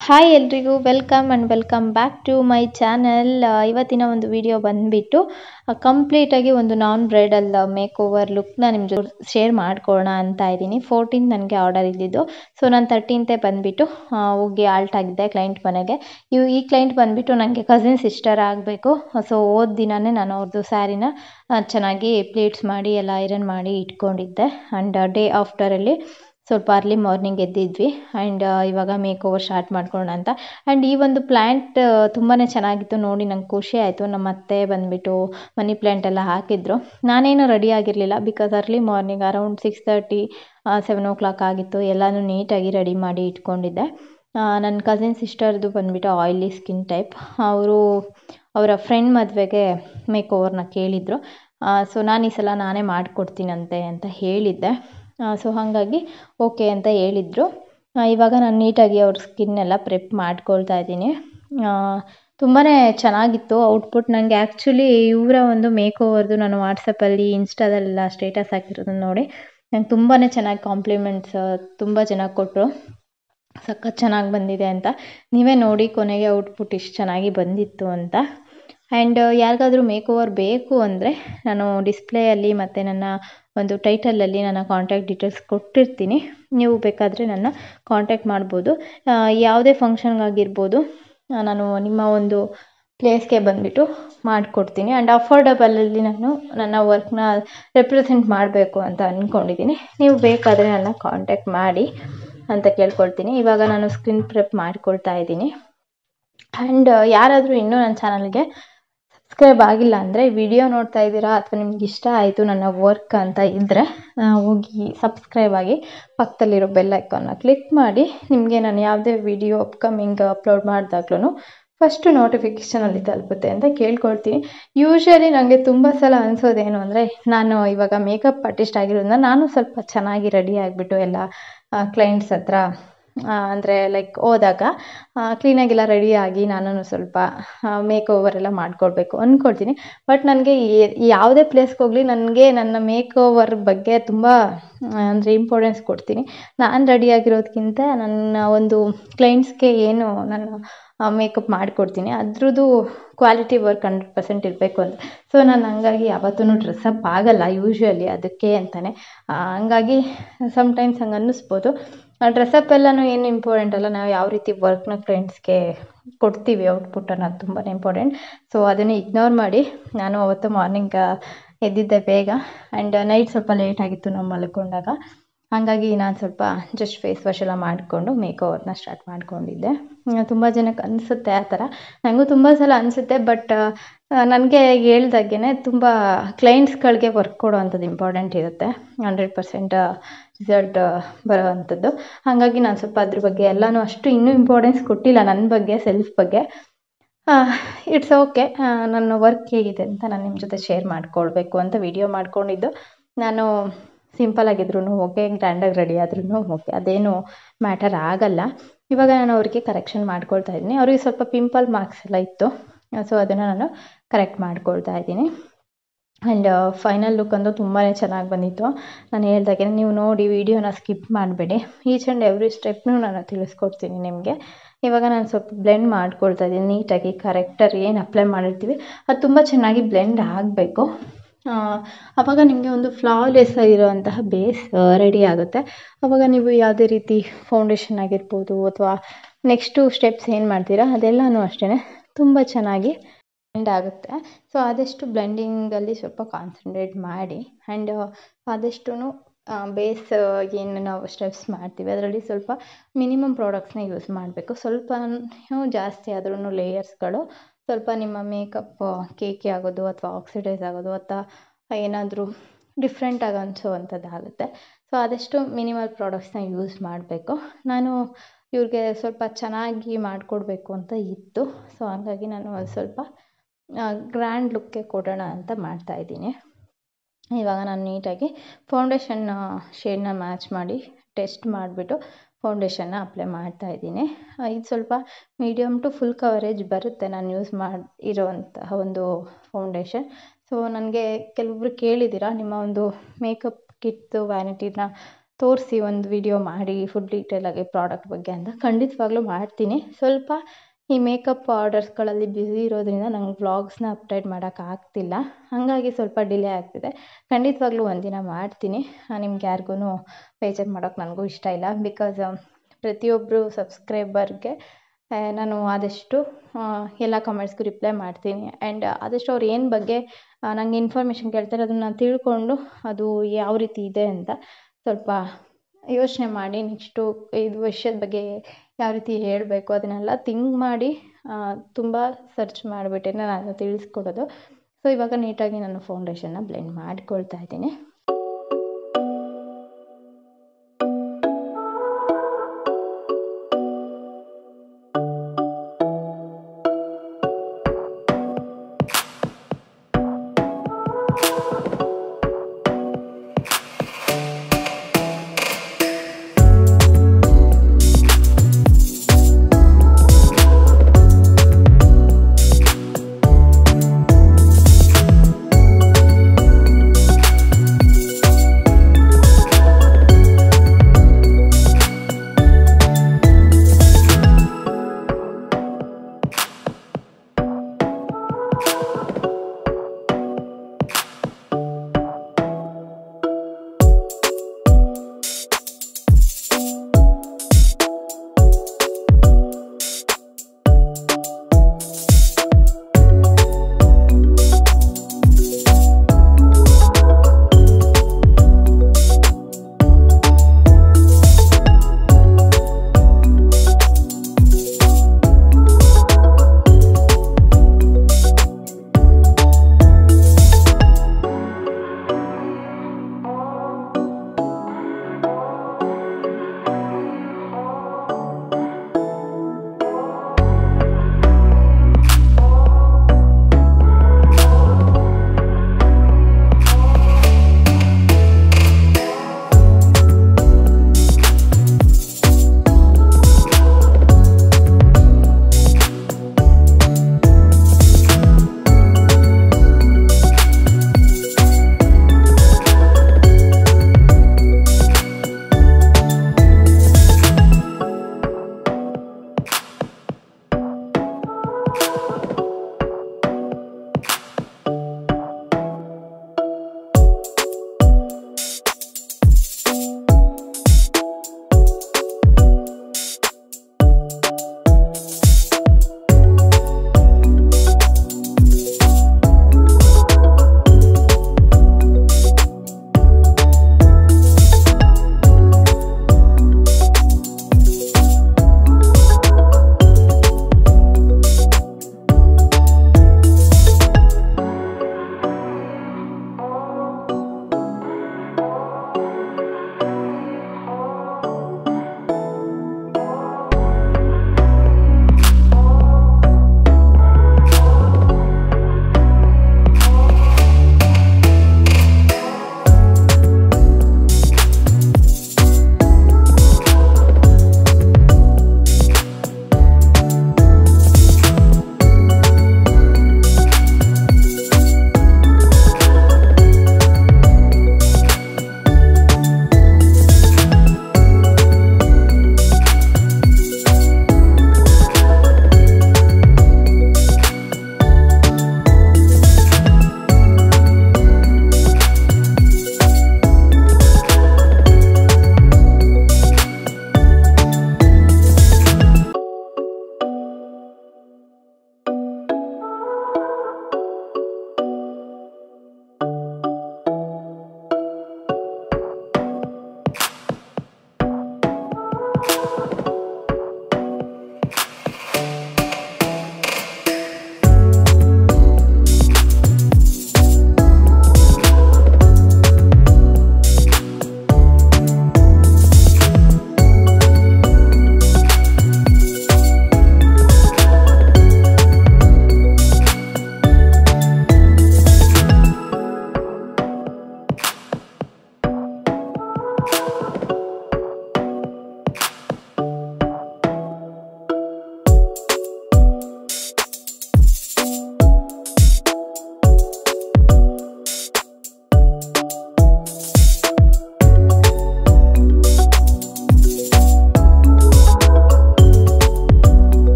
Hi ಎಲ್ರಿಗೂ welcome back to my channel. ಇವತ್ತಿನ ಒಂದು ವಿಡಿಯೋ ಬಂದುಬಿಟ್ಟು ಕಂಪ್ಲೀಟಾಗಿ ಒಂದು ನಾನ್ ಬ್ರೈಡಲ್ ಮೇಕ್ ಓವರ್ ಲುಕ್ನ ನಿಮ್ಮ ಜೊತೆ ಶೇರ್ ಮಾಡ್ಕೊಳ್ಳೋಣ ಅಂತ ಇದ್ದೀನಿ. 14 ನನಗೆ ಆರ್ಡರ್ ಇದ್ದಿದ್ದು. ಸೊ ನಾನು 13ನೇ ಬಂದುಬಿಟ್ಟು ಹೋಗಿ ಆಲ್ಟ್ ಆಗಿದ್ದೆ ಕ್ಲೈಂಟ್ ಮನೆಗೆ. ಈ ಕ್ಲೈಂಟ್ ಬಂದುಬಿಟ್ಟು ನನಗೆ ಕಸಿನ್ ಸಿಸ್ಟರ್ ಆಗಬೇಕು. ಸೊ ಹೋದ ದಿನವೇ ನಾನು ಅವ್ರದ್ದು ಸ್ಯಾರಿನ ಚೆನ್ನಾಗಿ ಪ್ಲೇಟ್ಸ್ ಮಾಡಿ ಎಲ್ಲ ಐರನ್ ಮಾಡಿ ಇಟ್ಕೊಂಡಿದ್ದೆ. ಆ್ಯಂಡ್ ಡೇ ಆಫ್ಟರಲ್ಲಿ ಸ್ವಲ್ಪ ಅರ್ಲಿ ಮಾರ್ನಿಂಗ್ ಎದ್ದಿದ್ವಿ ಆ್ಯಂಡ್ ಇವಾಗ ಮೇಕ್ ಓವರ್ ಸ್ಟಾರ್ಟ್ ಮಾಡ್ಕೊಳ್ಳೋಣ ಅಂತ. ಆ್ಯಂಡ್ ಈ ಒಂದು ಪ್ಲ್ಯಾಂಟ್ ತುಂಬಾ ಚೆನ್ನಾಗಿತ್ತು ನೋಡಿ, ನಂಗೆ ಖುಷಿ ಆಯಿತು. ನಮ್ಮ ಅತ್ತೆ ಬಂದುಬಿಟ್ಟು ಮನಿ ಪ್ಲ್ಯಾಂಟ್ ಎಲ್ಲ ಹಾಕಿದ್ರು. ನಾನೇನು ರೆಡಿ ಆಗಿರಲಿಲ್ಲ because early morning around 6:30 7 o'clock ಆಗಿತ್ತು. ಎಲ್ಲನೂ ನೀಟಾಗಿ ರೆಡಿ ಮಾಡಿ ಇಟ್ಕೊಂಡಿದ್ದೆ. ನನ್ನ ಕಸಿನ್ ಸಿಸ್ಟರ್ದು ಬಂದುಬಿಟ್ಟು ಆಯಿಲಿ ಸ್ಕಿನ್ ಟೈಪ್. ಅವರ ಫ್ರೆಂಡ್ ಮದುವೆಗೆ ಮೇಕ್ ಓವರ್ನ ಕೇಳಿದರು. ಸೊ ನಾನು ಈ ಸಲ ನಾನೇ ಮಾಡಿಕೊಡ್ತೀನಂತೆ ಅಂತ ಹೇಳಿದ್ದೆ. ಸೊ ಹಾಗಾಗಿ ಓಕೆ ಅಂತ ಹೇಳಿದರು. ಇವಾಗ ನಾನು ನೀಟಾಗಿ ಅವ್ರ ಸ್ಕಿನ್ನೆಲ್ಲ ಪ್ರೆಪ್ ಮಾಡ್ಕೊಳ್ತಾ ಇದ್ದೀನಿ. ತುಂಬಾ ಚೆನ್ನಾಗಿತ್ತು ಔಟ್ಪುಟ್. ನನಗೆ ಆ್ಯಕ್ಚುಲಿ ಇವರ ಒಂದು ಮೇಕ್ ಓವರ್ದು ನಾನು ವಾಟ್ಸಪ್ಪಲ್ಲಿ ಇನ್ಸ್ಟಾದಲ್ಲೆಲ್ಲ ಸ್ಟೇಟಸ್ ಹಾಕಿರೋದನ್ನು ನೋಡಿ ನಂಗೆ ತುಂಬಾ ಚೆನ್ನಾಗಿ ಕಾಂಪ್ಲಿಮೆಂಟ್ಸ್ ತುಂಬ ಜನ ಕೊಟ್ಟರು, ಸಖತ್ ಚೆನ್ನಾಗಿ ಬಂದಿದೆ ಅಂತ. ನೀವೇ ನೋಡಿ ಕೊನೆಗೆ ಔಟ್ಪುಟ್ ಇಷ್ಟು ಚೆನ್ನಾಗಿ ಬಂದಿತ್ತು ಅಂತ. ಆ್ಯಂಡ್ ಯಾರಿಗಾದ್ರೂ ಮೇಕ್ ಓವರ್ ಬೇಕು ಅಂದರೆ ನಾನು ಡಿಸ್ಪ್ಲೇಯಲ್ಲಿ ಮತ್ತು ನನ್ನ ಒಂದು ಟೈಟಲಲ್ಲಿ ನನ್ನ ಕಾಂಟ್ಯಾಕ್ಟ್ ಡೀಟೇಲ್ಸ್ ಕೊಟ್ಟಿರ್ತೀನಿ. ನೀವು ಬೇಕಾದರೆ ನನ್ನ ಕಾಂಟ್ಯಾಕ್ಟ್ ಮಾಡ್ಬೋದು. ಯಾವುದೇ ಫಂಕ್ಷನ್ಗಾಗಿರ್ಬೋದು ನಾನು ನಿಮ್ಮ ಒಂದು ಪ್ಲೇಸ್ಗೆ ಬಂದುಬಿಟ್ಟು ಮಾಡಿಕೊಡ್ತೀನಿ. ಆ್ಯಂಡ್ ಅಫೋರ್ಡಬಲಲ್ಲಿ ನಾನು ನನ್ನ ವರ್ಕ್ನ ರೆಪ್ರೆಸೆಂಟ್ ಮಾಡಬೇಕು ಅಂತ ಅಂದ್ಕೊಂಡಿದ್ದೀನಿ. ನೀವು ಬೇಕಾದರೆ ನನ್ನ ಕಾಂಟ್ಯಾಕ್ಟ್ ಮಾಡಿ ಅಂತ ಕೇಳ್ಕೊಳ್ತೀನಿ. ಇವಾಗ ನಾನು ಸ್ಕ್ರೀನ್ ಪ್ರೆಪ್ ಮಾಡ್ಕೊಳ್ತಾ ಇದ್ದೀನಿ. ಆ್ಯಂಡ್ ಯಾರಾದರೂ ಇನ್ನೂ ನನ್ನ ಚಾನಲ್ಗೆ ಸಬ್ಸ್ಕ್ರೈಬ್ ಆಗಿಲ್ಲ ಅಂದರೆ ವಿಡಿಯೋ ನೋಡ್ತಾ ಇದ್ದೀರಾ ಅಥವಾ ನಿಮ್ಗೆ ಇಷ್ಟ ಆಯಿತು ನನ್ನ ವರ್ಕ್ ಅಂತ ಇದ್ದರೆ ಹೋಗಿ ಸಬ್ಸ್ಕ್ರೈಬ್ ಆಗಿ ಪಕ್ಕದಲ್ಲಿರೋ ಬೆಲ್ ಐಕಾನ್ನ ಕ್ಲಿಕ್ ಮಾಡಿ. ನಿಮಗೆ ನಾನು ಯಾವುದೇ ವಿಡಿಯೋ ಅಪ್ಕಮಿಂಗ್ ಅಪ್ಲೋಡ್ ಮಾಡಿದಾಗ್ಲೂ ಫಸ್ಟು ನೋಟಿಫಿಕೇಷನಲ್ಲಿ ತಲುಪುತ್ತೆ ಅಂತ ಕೇಳ್ಕೊಳ್ತೀನಿ. ಯೂಶ್ವಲಿ ನನಗೆ ತುಂಬ ಸಲ ಅನಿಸೋದೇನು ಅಂದರೆ, ನಾನು ಇವಾಗ ಮೇಕಪ್ ಆರ್ಟಿಸ್ಟ್ ಆಗಿರೋದ್ರಿಂದ ನಾನು ಸ್ವಲ್ಪ ಚೆನ್ನಾಗಿ ರೆಡಿ ಆಗಿಬಿಟ್ಟು ಎಲ್ಲ ಕ್ಲೈಂಟ್ಸ್ ಹತ್ರ ಅಂದರೆ ಲೈಕ್ ಹೋದಾಗ ಕ್ಲೀನಾಗೆಲ್ಲ ರೆಡಿಯಾಗಿ ನಾನು ಸ್ವಲ್ಪ ಮೇಕ್ ಓವರ್ ಎಲ್ಲ ಮಾಡ್ಕೊಳ್ಬೇಕು ಅಂದ್ಕೊಳ್ತೀನಿ. ಬಟ್ ನನಗೆ ಯಾವುದೇ ಪ್ಲೇಸ್ಗೆ ಹೋಗಲಿ ನನಗೆ ನನ್ನ ಮೇಕ್ ಓವರ್ ಬಗ್ಗೆ ತುಂಬ ಅಂದರೆ ಇಂಪಾರ್ಟೆನ್ಸ್ ಕೊಡ್ತೀನಿ. ನಾನು ರೆಡಿಯಾಗಿರೋದಕ್ಕಿಂತ ನನ್ನ ಒಂದು ಕ್ಲೈಂಟ್ಸ್ಗೆ ಏನು ನಾನು ಮೇಕಪ್ ಮಾಡಿಕೊಡ್ತೀನಿ ಅದ್ರದ್ದು ಕ್ವಾಲಿಟಿ ವರ್ಕ್ 100% ಇರಬೇಕು ಅಂತ. ಸೊ ನಾನು ಹಂಗಾಗಿ ಯಾವತ್ತೂ ಡ್ರೆಸ್ಸಪ್ ಆಗಲ್ಲ ಯೂಶ್ವಲಿ, ಅದಕ್ಕೆ ಅಂತಲೇ. ಹಂಗಾಗಿ ಸಮ್ಟೈಮ್ಸ್ ಹಂಗೆ ಅನ್ನಿಸ್ಬೋದು. ಡ್ರೆಸ್ಸಪ್ ಎಲ್ಲನೂ ಏನು ಇಂಪಾರ್ಟೆಂಟ್ ಅಲ್ಲ, ನಾವು ಯಾವ ರೀತಿ ವರ್ಕ್ನ ಕ್ಲೈಂಟ್ಸ್ಗೆ ಕೊಡ್ತೀವಿ ಔಟ್ಪುಟ್ ಅನ್ನೋದು ತುಂಬಾ ಇಂಪಾರ್ಟೆಂಟ್. ಸೊ ಅದನ್ನು ಇಗ್ನೋರ್ ಮಾಡಿ. ನಾನು ಅವತ್ತು ಮಾರ್ನಿಂಗ್ ಎದ್ದಿದ್ದೆ ಬೇಗ ಆ್ಯಂಡ್ ನೈಟ್ ಸ್ವಲ್ಪ ಲೇಟ್ ಆಗಿತ್ತು ನಾವು ಮಲ್ಕೊಂಡಾಗ. ಹಾಗಾಗಿ ನಾನು ಸ್ವಲ್ಪ ಜಸ್ಟ್ ಫೇಸ್ ವಾಶ್ ಎಲ್ಲ ಮಾಡಿಕೊಂಡು ಮೇಕ್ ಓವರ್ನ ಸ್ಟಾರ್ಟ್ ಮಾಡ್ಕೊಂಡಿದ್ದೆ. ತುಂಬ ಜನಕ್ಕೆ ಅನಿಸುತ್ತೆ ಆ ಥರ, ನನಗೂ ತುಂಬ ಸಲ ಅನಿಸುತ್ತೆ. ಬಟ್ ನನಗೆ ಹೇಳ್ದಾಗೆ ತುಂಬ ಕ್ಲೈಂಟ್ಸ್ಗಳಿಗೆ ವರ್ಕ್ ಕೊಡೋ ಅಂಥದ್ದು ಇಂಪಾರ್ಟೆಂಟ್ ಇರುತ್ತೆ, 100% ರಿಸಲ್ಟ್ ಬರೋ ಅಂಥದ್ದು. ಹಾಗಾಗಿ ನಾನು ಸ್ವಲ್ಪ ಅದ್ರ ಬಗ್ಗೆ ಎಲ್ಲನೂ ಅಷ್ಟು ಇನ್ನೂ ಇಂಪಾರ್ಟೆನ್ಸ್ ಕೊಟ್ಟಿಲ್ಲ ನನ್ನ ಬಗ್ಗೆ, ಸೆಲ್ಫ್ ಬಗ್ಗೆ. It's okay. ನನ್ನ ವರ್ಕ್ ಹೇಗಿದೆ ಅಂತ ನಾನು ನಿಮ್ಮ ಜೊತೆ ಶೇರ್ ಮಾಡ್ಕೊಳ್ಬೇಕು ಅಂತ ವಿಡಿಯೋ ಮಾಡ್ಕೊಂಡಿದ್ದು. ನಾನು ಸಿಂಪಲಾಗಿದ್ರೂ ಓಕೆ, ಗ್ರ್ಯಾಂಡಾಗಿ ರೆಡಿ ಆದ್ರೂ ಓಕೆ, ಅದೇನು ಮ್ಯಾಟರ್ ಆಗಲ್ಲ. ಇವಾಗ ನಾನು ಅವ್ರಿಗೆ ಕರೆಕ್ಷನ್ ಮಾಡ್ಕೊಳ್ತಾ ಇದ್ದೀನಿ. ಅವ್ರಿಗೆ ಸ್ವಲ್ಪ ಪಿಂಪಲ್ ಮಾರ್ಕ್ಸ್ ಎಲ್ಲ ಇತ್ತು, ಸೊ ಅದನ್ನು ನಾನು ಕರೆಕ್ಟ್ ಮಾಡ್ಕೊಳ್ತಾ ಇದ್ದೀನಿ. ಆ್ಯಂಡ್ ಫೈನಲ್ ಲುಕ್ ಅಂತೂ ತುಂಬಾ ಚೆನ್ನಾಗಿ ಬಂದಿತ್ತು. ನಾನು ಹೇಳ್ದಾಗೆ ನೀವು ನೋಡಿ ವಿಡಿಯೋನ ಸ್ಕಿಪ್ ಮಾಡಬೇಡಿ. ಈಚ್ ಆ್ಯಂಡ್ ಎವ್ರಿ ಸ್ಟೆಪ್ನೂ ನಾನು ತಿಳಿಸ್ಕೊಡ್ತೀನಿ ನಿಮಗೆ. ಇವಾಗ ನಾನು ಸ್ವಲ್ಪ ಬ್ಲೆಂಡ್ ಮಾಡ್ಕೊಳ್ತಾ ಇದ್ದೀನಿ ನೀಟಾಗಿ. ಕರೆಕ್ಟರ್ ಏನು ಅಪ್ಲೈ ಮಾಡಿರ್ತೀವಿ ಅದು ತುಂಬ ಚೆನ್ನಾಗಿ ಬ್ಲೆಂಡ್ ಆಗಬೇಕು. ಆವಾಗ ನಿಮಗೆ ಒಂದು ಫ್ಲಾಲೆಸ್ ಆಗಿರುವಂತಹ ಬೇಸ್ ರೆಡಿ ಆಗುತ್ತೆ. ಆವಾಗ ನೀವು ಯಾವುದೇ ರೀತಿ ಫೌಂಡೇಶನ್ ಆಗಿರ್ಬೋದು ಅಥವಾ ನೆಕ್ಸ್ಟು ಸ್ಟೆಪ್ಸ್ ಏನು ಮಾಡ್ತೀರಾ ಅದೆಲ್ಲನೂ ಅಷ್ಟೇ ತುಂಬ ಚೆನ್ನಾಗಿ ಬ್ಲೆಂಡ್ ಆಗುತ್ತೆ. ಸೊ ಆದಷ್ಟು ಬ್ಲೆಂಡಿಂಗಲ್ಲಿ ಸ್ವಲ್ಪ ಕಾನ್ಸಂಟ್ರೇಟ್ ಮಾಡಿ. ಆ್ಯಂಡ್ ಆದಷ್ಟು ಬೇಸ್ ಏನು ನಾವು ಸ್ಟೆಪ್ಸ್ ಮಾಡ್ತೀವಿ ಅದರಲ್ಲಿ ಸ್ವಲ್ಪ ಮಿನಿಮಮ್ ಪ್ರಾಡಕ್ಟ್ಸ್ನ ಯೂಸ್ ಮಾಡಬೇಕು. ಸ್ವಲ್ಪ ಜಾಸ್ತಿ ಆದ್ರೂ ಲೇಯರ್ಸ್ಗಳು ಸ್ವಲ್ಪ ನಿಮ್ಮ ಮೇಕಪ್ ಕೇಕಿ ಆಗೋದು ಅಥವಾ ಆಕ್ಸಿಡೈಸ್ ಆಗೋದು ಅಥವಾ ಏನಾದರೂ ಡಿಫ್ರೆಂಟಾಗಿ ಅನಿಸೋವಂಥದ್ದಾಗುತ್ತೆ. ಸೊ ಆದಷ್ಟು ಮಿನಿಮಲ್ ಪ್ರಾಡಕ್ಟ್ಸ್ನ ಯೂಸ್ ಮಾಡಬೇಕು. ನಾನು ಇವ್ರಿಗೆ ಸ್ವಲ್ಪ ಚೆನ್ನಾಗಿ ಮಾಡಿಕೊಡ್ಬೇಕು ಅಂತ ಇತ್ತು. ಸೊ ಹಾಗಾಗಿ ನಾನು ಸ್ವಲ್ಪ ಗ್ರ್ಯಾಂಡ್ ಲುಕ್ಕೆ ಕೊಡೋಣ ಅಂತ ಮಾಡ್ತಾಯಿದ್ದೀನಿ. ಇವಾಗ ನಾನು ನೀಟಾಗಿ ಫೌಂಡೇಶನ್ ಶೇಡ್ನ ಮ್ಯಾಚ್ ಮಾಡಿ ಟೆಸ್ಟ್ ಮಾಡಿಬಿಟ್ಟು ಫೌಂಡೇಶನ್ನ ಅಪ್ಲೈ ಮಾಡ್ತಾಯಿದ್ದೀನಿ. ಇದು ಸ್ವಲ್ಪ ಮೀಡಿಯಮ್ ಟು ಫುಲ್ ಕವರೇಜ್ ಬರುತ್ತೆ ನಾನು ಯೂಸ್ ಮಾಡಿರೋವಂತಹ ಒಂದು ಫೌಂಡೇಶನ್. ಸೊ ನನಗೆ ಕೆಲವೊಬ್ರು ಕೇಳಿದ್ದೀರಾ ನಿಮ್ಮ ಒಂದು ಮೇಕಪ್ ಕಿಟ್ದು ವ್ಯಾನಿಟಿನ ತೋರಿಸಿ ಒಂದು ವಿಡಿಯೋ ಮಾಡಿ ಫುಲ್ ಡೀಟೇಲಾಗಿ ಪ್ರಾಡಕ್ಟ್ ಬಗ್ಗೆ ಅಂತ. ಖಂಡಿತವಾಗ್ಲೂ ಮಾಡ್ತೀನಿ. ಸ್ವಲ್ಪ ಈ ಮೇಕಪ್ ಆರ್ಡರ್ಸ್ಗಳಲ್ಲಿ ಬ್ಯುಸಿ ಇರೋದ್ರಿಂದ ನಂಗೆ ವ್ಲಾಗ್ಸ್ನ ಅಪ್ಡೇಟ್ ಮಾಡೋಕ್ಕಾಗ್ತಿಲ್ಲ, ಹಾಗಾಗಿ ಸ್ವಲ್ಪ ಡಿಲೇ ಆಗ್ತಿದೆ. ಖಂಡಿತವಾಗ್ಲೂ ಒಂದಿನ ಮಾಡ್ತೀನಿ. ನಿಮ್ಗೆ ಯಾರಿಗೂ ಬೇಜಾರು ಮಾಡೋಕ್ಕೆ ನನಗೂ ಇಷ್ಟ ಇಲ್ಲ. ಬಿಕಾಸ್ ಪ್ರತಿಯೊಬ್ಬರು ಸಬ್ಸ್ಕ್ರೈಬರ್ಗೆ ನಾನು ಆದಷ್ಟು ಎಲ್ಲ ಕಮೆಂಟ್ಸ್ಗೂ ರಿಪ್ಲೈ ಮಾಡ್ತೀನಿ. ಆ್ಯಂಡ್ ಆದಷ್ಟು ಅವ್ರು ಏನು ಬಗ್ಗೆ ನನಗೆ ಇನ್ಫಾರ್ಮೇಷನ್ ಕೇಳ್ತಾರೆ ಅದನ್ನು ನಾನು ತಿಳ್ಕೊಂಡು ಅದು ಯಾವ ರೀತಿ ಇದೆ ಅಂತ ಸ್ವಲ್ಪ ಯೋಚನೆ ಮಾಡಿ ನೆಕ್ಸ್ಟು ಇದು ವಿಷಯದ ಬಗ್ಗೆ ಯಾವ ರೀತಿ ಹೇಳಬೇಕು ಅದನ್ನೆಲ್ಲ ಥಿಂಕ್ ಮಾಡಿ ತುಂಬ ಸರ್ಚ್ ಮಾಡಿಬಿಟ್ಟೆ ನಾನು ತಿಳಿಸ್ಕೊಡೋದು. ಸೊ ಇವಾಗ ನೀಟಾಗಿ ನಾನು ಫೌಂಡೇಶನ್ನ ಬ್ಲೆಂಡ್ ಮಾಡ್ಕೊಳ್ತಾ ಇದ್ದೀನಿ.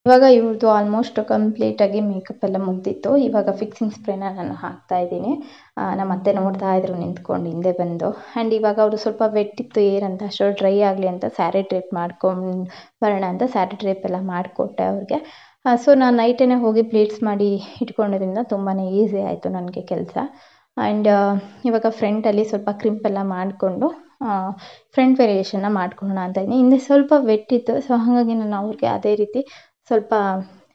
ಇವಾಗ ಇವ್ರದ್ದು ಆಲ್ಮೋಸ್ಟ್ ಕಂಪ್ಲೀಟಾಗಿ ಮೇಕಪ್ ಎಲ್ಲ ಮುಗ್ದಿತ್ತು. ಇವಾಗ ಫಿಕ್ಸಿಂಗ್ ಸ್ಪ್ರೇನ ನಾನು ಹಾಕ್ತಾ ಇದ್ದೀನಿ. ನಮ್ಮ ಅತ್ತೆ ನೋಡ್ತಾ ಇದ್ರು ನಿಂತ್ಕೊಂಡು ಹಿಂದೆ ಬಂದು. ಆ್ಯಂಡ್ ಇವಾಗ ಅವರು ಸ್ವಲ್ಪ ವೆಟ್ಟಿತ್ತು ಏರ್ ಅಂತ, ಅಷ್ಟು ಡ್ರೈ ಆಗಲಿ ಅಂತ ಸ್ಯಾರಿ ಡ್ರೇಪ್ ಮಾಡ್ಕೊಂಡು ಬರೋಣ ಅಂತ ಸ್ಯಾರಿ ಡ್ರೇಪ್ ಎಲ್ಲ ಮಾಡಿಕೊಟ್ಟೆ ಅವ್ರಿಗೆ. ಸೊ ನಾನು ನೈಟೇ ಹೋಗಿ ಪ್ಲೇಟ್ಸ್ ಮಾಡಿ ಇಟ್ಕೊಂಡಿದ್ದರಿಂದ ತುಂಬಾ ಈಸಿ ಆಯಿತು ನನಗೆ ಕೆಲಸ. ಆ್ಯಂಡ್ ಇವಾಗ ಫ್ರಂಟಲ್ಲಿ ಸ್ವಲ್ಪ ಕ್ರಿಂಪೆಲ್ಲ ಮಾಡಿಕೊಂಡು ಫ್ರಂಟ್ ವೇರಿಯೇಷನ್ನ ಮಾಡ್ಕೊಳ್ಳೋಣ ಅಂತ ಇದ್ದೀನಿ. ಹಿಂದೆ ಸ್ವಲ್ಪ ವೆಟ್ಟಿತ್ತು, ಸೊ ಹಾಗಾಗಿ ನಾನು ಅವ್ರಿಗೆ ಅದೇ ರೀತಿ ಸ್ವಲ್ಪ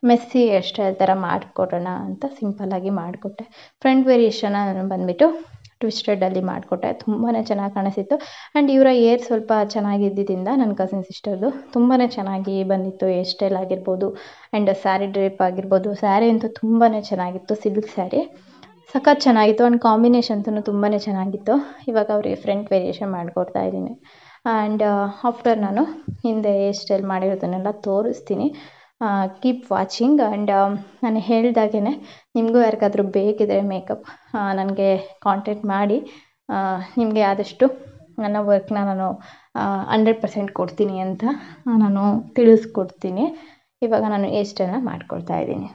ಮೆಸ್ಸಿ ಹೇರ್ ಸ್ಟೈಲ್ ಥರ ಮಾಡಿಕೊಡೋಣ ಅಂತ ಸಿಂಪಲ್ಲಾಗಿ ಮಾಡಿಕೊಟ್ಟೆ. ಫ್ರಂಟ್ ವೇರಿಯೇಷನ್ನ ನಾನು ಬಂದುಬಿಟ್ಟು ಟ್ವಿಸ್ಟೆಡಲ್ಲಿ ಮಾಡಿಕೊಟ್ಟೆ. ತುಂಬಾ ಚೆನ್ನಾಗಿ ಕಾಣಿಸಿತ್ತು. ಆ್ಯಂಡ್ ಇವರ ಏರ್ ಸ್ವಲ್ಪ ಚೆನ್ನಾಗಿದ್ದರಿಂದ ನನ್ನ ಕಸಿನ್ ಸಿಸ್ಟರ್ದು ತುಂಬಾ ಚೆನ್ನಾಗಿ ಬಂದಿತ್ತು. ಹೇರ್ ಸ್ಟೈಲ್ ಆಗಿರ್ಬೋದು ಆ್ಯಂಡ್ ಸ್ಯಾರಿ ಡ್ರೇಪ್ ಆಗಿರ್ಬೋದು. ಸ್ಯಾರಿ ಅಂತೂ ತುಂಬಾ ಚೆನ್ನಾಗಿತ್ತು, ಸಿಲ್ಕ್ ಸ್ಯಾರಿ ಸಖತ್ ಚೆನ್ನಾಗಿತ್ತು. ಆ್ಯಂಡ್ ಕಾಂಬಿನೇಷನ್ ಅಂತೂ ತುಂಬಾ ಚೆನ್ನಾಗಿತ್ತು. ಇವಾಗ ಅವರಿಗೆ ಫ್ರಂಟ್ ವೇರಿಯೇಷನ್ ಮಾಡಿಕೊಡ್ತಾ ಇದ್ದೀನಿ. ಆ್ಯಂಡ್ ಆಫ್ಟರ್ ನಾನು ಹಿಂದೆ ಹೇರ್ ಸ್ಟೈಲ್ ಮಾಡಿರೋದನ್ನೆಲ್ಲ ತೋರಿಸ್ತೀನಿ. Keep watching. ಆ್ಯಂಡ್ ನಾನು ಹೇಳ್ದಾಗೆ ನಿಮಗೂ ಯಾರಿಗಾದ್ರೂ ಬೇಕಿದ್ರೆ ಮೇಕಪ್ ನನಗೆ ಕಾಂಟ್ಯಾಕ್ಟ್ ಮಾಡಿ. ನಿಮಗೆ ಆದಷ್ಟು ನನ್ನ ವರ್ಕ್ನ ನಾನು 100% ಕೊಡ್ತೀನಿ ಅಂತ ನಾನು ತಿಳಿಸ್ಕೊಡ್ತೀನಿ. ಇವಾಗ ನಾನು ಹೇರ್ ಸ್ಟೈಲ್ನ ಮಾಡ್ಕೊಳ್ತಾ ಇದ್ದೀನಿ.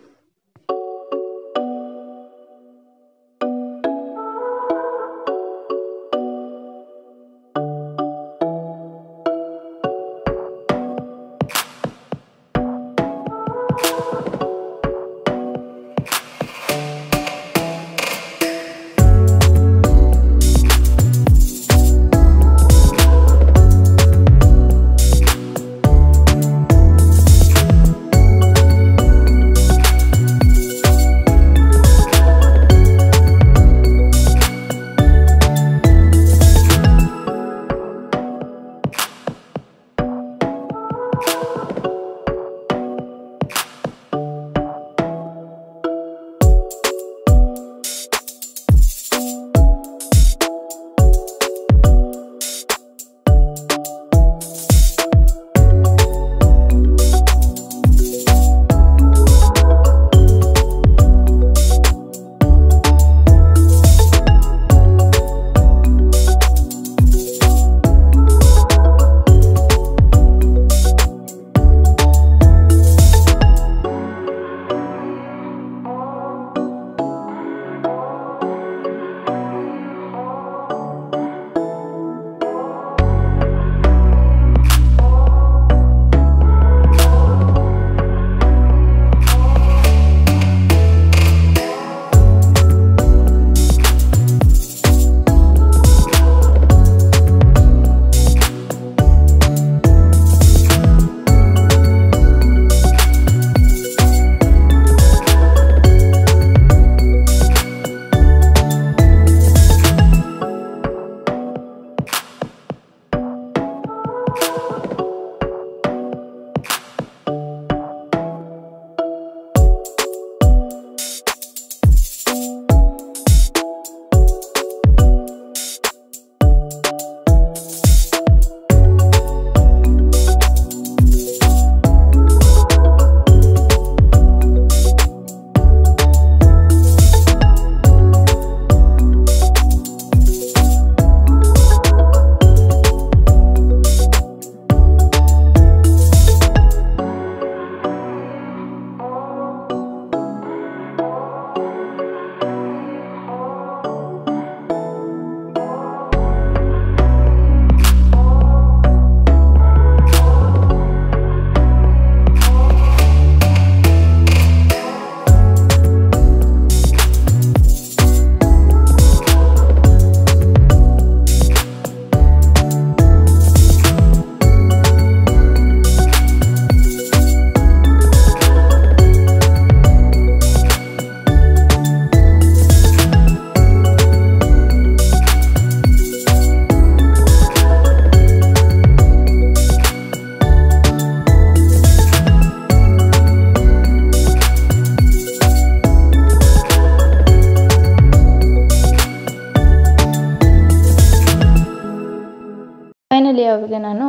ಫೈನಲಿ ಅವ್ರಿಗೆ ನಾನು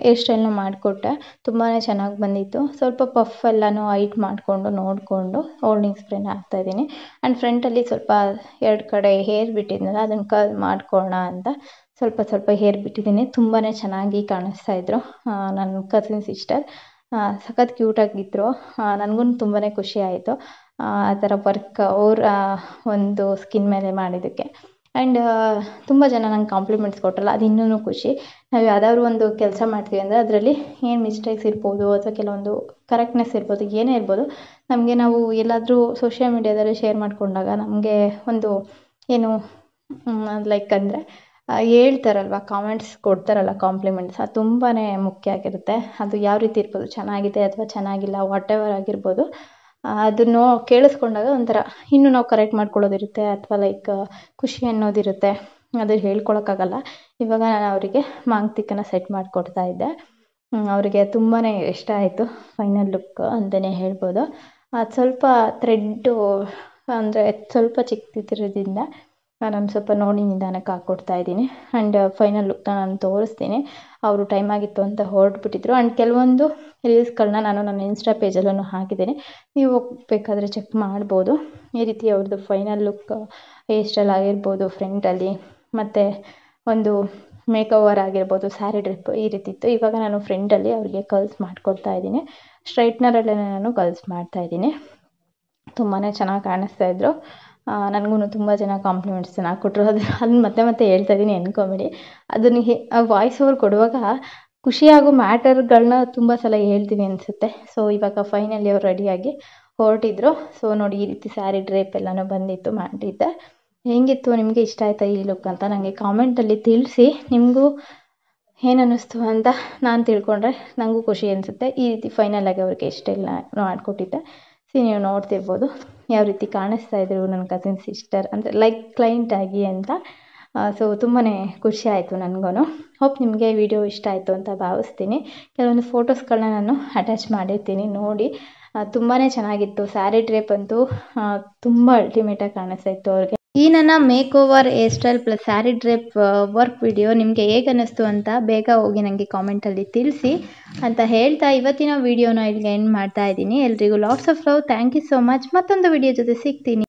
ಹೇರ್ ಸ್ಟೈಲ್ನ ಮಾಡಿಕೊಟ್ಟೆ. ತುಂಬಾ ಚೆನ್ನಾಗಿ ಬಂದಿತ್ತು. ಸ್ವಲ್ಪ ಪಫ್ ಎಲ್ಲನೂ ಹೈಟ್ ಮಾಡಿಕೊಂಡು ನೋಡಿಕೊಂಡು ಹೋಲ್ಡಿಂಗ್ ಸ್ಪ್ರೇನ ಹಾಕ್ತಾಯಿದ್ದೀನಿ. ಆ್ಯಂಡ್ ಫ್ರಂಟಲ್ಲಿ ಸ್ವಲ್ಪ 2 ಕಡೆ ಹೇರ್ ಬಿಟ್ಟಿದ್ನಲ್ಲ ಅದನ್ನು ಕರ್ಲ್ ಮಾಡ್ಕೊಳ್ಳೋಣ ಅಂತ ಸ್ವಲ್ಪ ಹೇರ್ ಬಿಟ್ಟಿದ್ದೀನಿ. ತುಂಬಾ ಚೆನ್ನಾಗಿ ಕಾಣಿಸ್ತಾಯಿದ್ರು ನನ್ನ ಕಸಿನ್ ಸಿಸ್ಟರ್. ಸಖತ್ ಕ್ಯೂಟಾಗಿದ್ದರು. ನನಗೂ ತುಂಬಾ ಖುಷಿ ಆಯಿತು ಆ ಥರ ವರ್ಕ್ ಅವ್ರ ಒಂದು ಸ್ಕಿನ್ ಮೇಲೆ ಮಾಡಿದ್ದಕ್ಕೆ. ಆ್ಯಂಡ್ ತುಂಬ ಜನ ನಂಗೆ ಕಾಂಪ್ಲಿಮೆಂಟ್ಸ್ ಕೊಟ್ಟರಲ್ಲ, ಅದು ಇನ್ನೂ ಖುಷಿ. ನಾವು ಯಾವುದಾದ್ರು ಒಂದು ಕೆಲಸ ಮಾಡ್ತೀವಿ ಅಂದರೆ ಅದರಲ್ಲಿ ಏನು ಮಿಸ್ಟೇಕ್ಸ್ ಇರ್ಬೋದು ಅಥವಾ ಕೆಲವೊಂದು ಕರೆಕ್ಟ್ನೆಸ್ ಇರ್ಬೋದು, ಏನೇ ಇರ್ಬೋದು, ನಮಗೆ ನಾವು ಎಲ್ಲಾದರೂ ಸೋಷಿಯಲ್ ಮೀಡ್ಯಾದಲ್ಲಿ ಶೇರ್ ಮಾಡಿಕೊಂಡಾಗ ನಮಗೆ ಒಂದು ಏನು ಲೈಕ್ ಅಂದರೆ ಹೇಳ್ತಾರಲ್ವ, ಕಾಮೆಂಟ್ಸ್ ಕೊಡ್ತಾರಲ್ಲ, ಕಾಂಪ್ಲಿಮೆಂಟ್ಸ್, ಅದು ತುಂಬಾ ಮುಖ್ಯ ಆಗಿರುತ್ತೆ. ಅದು ಯಾವ ರೀತಿ ಇರ್ಬೋದು, ಚೆನ್ನಾಗಿದೆ ಅಥವಾ ಚೆನ್ನಾಗಿಲ್ಲ, ವಾಟ್ ಎವರ್ ಆಗಿರ್ಬೋದು, ಅದನ್ನು ಕೇಳಿಸ್ಕೊಂಡಾಗ ಒಂಥರ ಇನ್ನೂ ನಾವು ಕರೆಕ್ಟ್ ಮಾಡ್ಕೊಳ್ಳೋದಿರುತ್ತೆ ಅಥವಾ ಲೈಕ್ ಖುಷಿ ಅನ್ನೋದಿರುತ್ತೆ. ಅದು ಹೇಳ್ಕೊಳಕ್ಕಾಗಲ್ಲ. ಇವಾಗ ನಾನು ಅವರಿಗೆ ಮಾಂಗಟಿಕನ ಸೆಟ್ ಮಾಡಿಕೊಡ್ತಾ ಇದ್ದೆ. ಅವರಿಗೆ ತುಂಬಾ ಇಷ್ಟ ಆಯಿತು ಫೈನಲ್ ಲುಕ್ ಅಂತಲೇ ಹೇಳ್ಬೋದು. ಅದು ಸ್ವಲ್ಪ ಥ್ರೆಡ್ಡು ಅಂದರೆ ಸ್ವಲ್ಪ ಚಿಕ್ಕದಿರೋದ್ರಿಂದ ನಾನು ಸ್ವಲ್ಪ ನೋಡಿ ನಿಧಾನಕ್ಕೆ ಹಾಕ್ಕೊಡ್ತಾ ಇದ್ದೀನಿ. ಆ್ಯಂಡ್ ಫೈನಲ್ ಲುಕ್ನ ನಾನು ತೋರಿಸ್ತೀನಿ. ಅವರು ಟೈಮ್ ಆಗಿತ್ತು ಅಂತ ಹೊರಟ್ಬಿಟ್ಟಿದ್ರು. ಆ್ಯಂಡ್ ಕೆಲವೊಂದು ರೀಲ್ಸ್ಗಳನ್ನ ನಾನು ನನ್ನ ಇನ್ಸ್ಟಾ ಪೇಜಲ್ಲೂ ಹಾಕಿದ್ದೀನಿ, ನೀವು ಬೇಕಾದರೆ ಚೆಕ್ ಮಾಡ್ಬೋದು. ಈ ರೀತಿ ಅವ್ರದ್ದು ಫೈನಲ್ ಲುಕ್ ಹೇರ್ ಸ್ಟೈಲ್ ಆಗಿರ್ಬೋದು, ಫ್ರಂಟಲ್ಲಿ ಮತ್ತು ಒಂದು ಮೇಕಓವರ್ ಆಗಿರ್ಬೋದು, ಸ್ಯಾರಿ ಡ್ರಿಪ್ ಈ ರೀತಿ ಇತ್ತು. ಇವಾಗ ನಾನು ಫ್ರಂಟಲ್ಲಿ ಅವ್ರಿಗೆ ಕರ್ಲ್ಸ್ ಮಾಡಿಕೊಡ್ತಾ ಇದ್ದೀನಿ. ಸ್ಟ್ರೈಟ್ನರಲ್ಲೇ ನಾನು ಕರ್ಲ್ಸ್ ಮಾಡ್ತಾಯಿದ್ದೀನಿ. ತುಂಬಾ ಚೆನ್ನಾಗಿ ಕಾಣಿಸ್ತಾಯಿದ್ರು. ನನಗೂ ತುಂಬ ಜನ ಕಾಂಪ್ಲಿಮೆಂಟ್ಸ್ ಚೆನ್ನಾಗಿ ಕೊಟ್ಟರು. ಅದನ್ನ ಮತ್ತೆ ಹೇಳ್ತಾ ಇದ್ದೀನಿ, ಅನ್ಕೊಂಬಿಡಿ. ಅದನ್ನು ವಾಯ್ಸ್ ಓವರ್ ಕೊಡುವಾಗ ಖುಷಿಯಾಗೋ ಮ್ಯಾಟರ್ಗಳನ್ನ ತುಂಬ ಸಲ ಹೇಳ್ತೀವಿ ಅನಿಸುತ್ತೆ. ಸೊ ಇವಾಗ ಫೈನಲಿ ಅವ್ರು ರೆಡಿಯಾಗಿ ಹೊರಟಿದ್ರು. ಸೊ ನೋಡಿ, ಈ ರೀತಿ ಸ್ಯಾರಿ ಡ್ರೇಪ್ ಎಲ್ಲನೂ ಬಂದಿತ್ತು, ಮಾಡಿದ್ದೆ. ಹೆಂಗಿತ್ತು, ನಿಮಗೆ ಇಷ್ಟ ಆಯಿತಾ ಈ ಲುಕ್ ಅಂತ ನನಗೆ ಕಾಮೆಂಟಲ್ಲಿ ತಿಳಿಸಿ. ನಿಮಗೂ ಏನು ಅನ್ನಿಸ್ತು ಅಂತ ನಾನು ತಿಳ್ಕೊಂಡ್ರೆ ನನಗೂ ಖುಷಿ ಅನಿಸುತ್ತೆ. ಈ ರೀತಿ ಫೈನಲಾಗಿ ಅವ್ರಿಗೆ ಇಷ್ಟೆಲ್ಲ ಮಾಡಿಕೊಟ್ಟಿದ್ದೆ. ನೀವು ನೋಡ್ತಿರ್ಬೋದು ಯಾವ ರೀತಿ ಕಾಣಿಸ್ತಾ ಇದ್ರು ನನ್ನ ಕಸಿನ್ ಸಿಸ್ಟರ್, ಅಂದರೆ ಲೈಕ್ ಕ್ಲೈಂಟ್ ಆಗಿ ಅಂತ. ಸೊ ತುಂಬಾ ಖುಷಿ ಆಯಿತು ನನಗೂ. ಹೋಪ್ ನಿಮಗೆ ವಿಡಿಯೋ ಇಷ್ಟ ಆಯಿತು ಅಂತ ಭಾವಿಸ್ತೀನಿ. ಕೆಲವೊಂದು ಫೋಟೋಸ್ಗಳನ್ನ ನಾನು ಅಟ್ಯಾಚ್ ಮಾಡಿರ್ತೀನಿ, ನೋಡಿ. ತುಂಬಾ ಚೆನ್ನಾಗಿತ್ತು. ಸ್ಯಾರಿ ಡ್ರೇಪ್ ಅಂತೂ ತುಂಬ ಅಲ್ಟಿಮೇಟಾಗಿ ಕಾಣಿಸ್ತಾ ಇತ್ತು ಅವ್ರಿಗೆ. ಈ ನನ್ನ make over hair style plus sari drape work video ನಿಮಗೆ ಹೇಗೆ ಅನ್ನಿಸ್ತು ಅಂತ ಬೇಗ ಹೋಗಿ ನನಗೆ ಕಾಮೆಂಟಲ್ಲಿ ತಿಳಿಸಿ ಅಂತ ಹೇಳ್ತಾ ಇವತ್ತಿನ ವಿಡಿಯೋನ ಇಲ್ಲಿಗೆ ಎಂಡ್ ಮಾಡ್ತಾ ಇದ್ದೀನಿ. ಎಲ್ರಿಗೂ lots of love. Thank you so much. ಮತ್ತೊಂದು ವಿಡಿಯೋ ಜೊತೆ ಸಿಗ್ತೀನಿ.